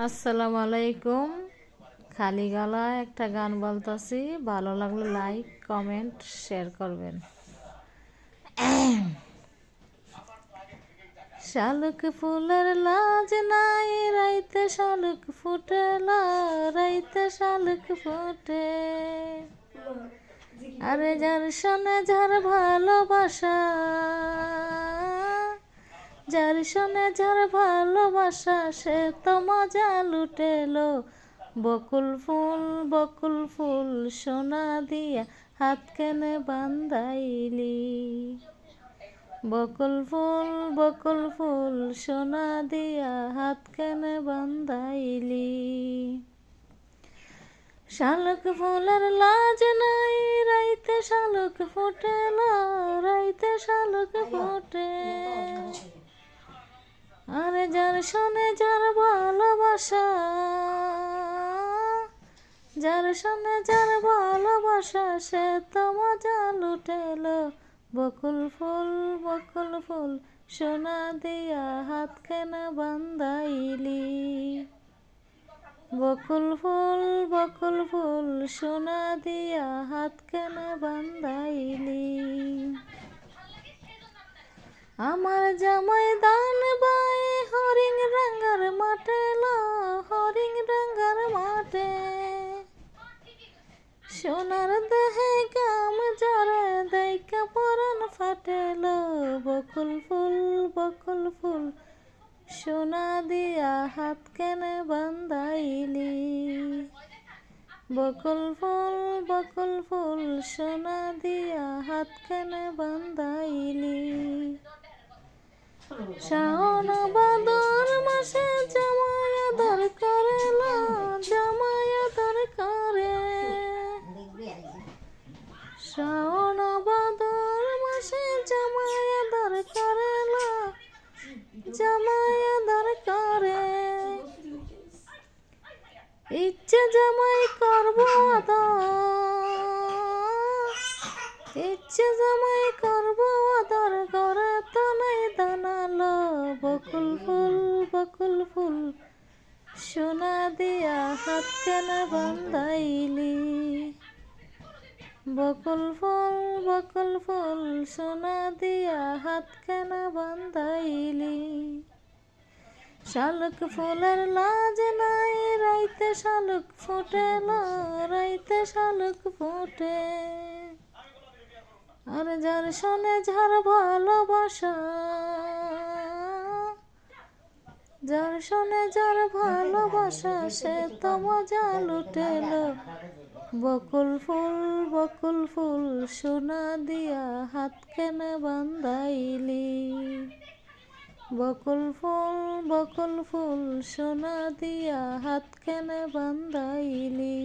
আসসালামু আলাইকুম। খালি গলায় একটা গান বলতেছি, ভালো লাগলে লাইক কমেন্ট শেয়ার করবেন। শালুক ফুলের লাজ নাই, রাইতে শালুক ফুটে, রাইতে শালুক ফুটে। আরে যার সনে যার ভালোবাসা, যার সনে যার ভালোবাসা, সে তো মজা লুটেলো। বকুল ফুল সোনা দিয়া হাত কেনে বান্ধাইলি। বকুল ফুল সোনা দিয়া হাত কেনে বান্ধাইলি। শালুক ফুলের লাজ নাই, রাইতে শালুক ফোটে, রাইতে শালুক ফোটে। আরে যার সনে যার ভালোবাসা, যার সনে যার ভালোবাসা, সে তো মজা লুটেলো। বকুল ফুল সোনা দিয়া হাত কেনে বান্ধাইলি। বকুল ফুল সোনা দিয়া হাত কেনে বান্ধাইলি। আমার জামাই দান বাই হরিং রাঙ্গার মাঠে, হরিং রাঙ্গার মাঠে। সোনার দেহে গাম জরে দেখা পরান ফাটেল। বকুল ফুল সোনা দিয়া হাত কেনে বান্ধাইলি। বকুল ফুল সোনা দিয়া হাত কেনে বান্ধাইলি। শাওন ভাদর মাসে জামাই আদর করে, জামাই আদর করে। শাওন ভাদর মাসে জামাই আদর করে, জামাই আদর করে। ইচ্ছে জামাই করব আদর, ইচ্ছে জামাই করব আদর, ঘরে তো নাই দানালো। বকুল ফুল সোনা দিয়া হাত কেনে বান্ধাইলি। বকুল ফুল সোনা দিয়া হাত কেনে বান্ধাইলি। শালুক ফুলের লাজ নাই, রাইতে শালুক ফোটে, রাইতে শালুক ফোটে। আর যার সনে যার ভালোবাসা, যার সনে যার ভালোবাসা, সে তো মজা লুটেলো। বকুল ফুল সোনা দিয়া হাত কেনে বান্ধাইলি। বকুল ফুল সোনা দিয়া হাত কেনে বান্ধাইলি।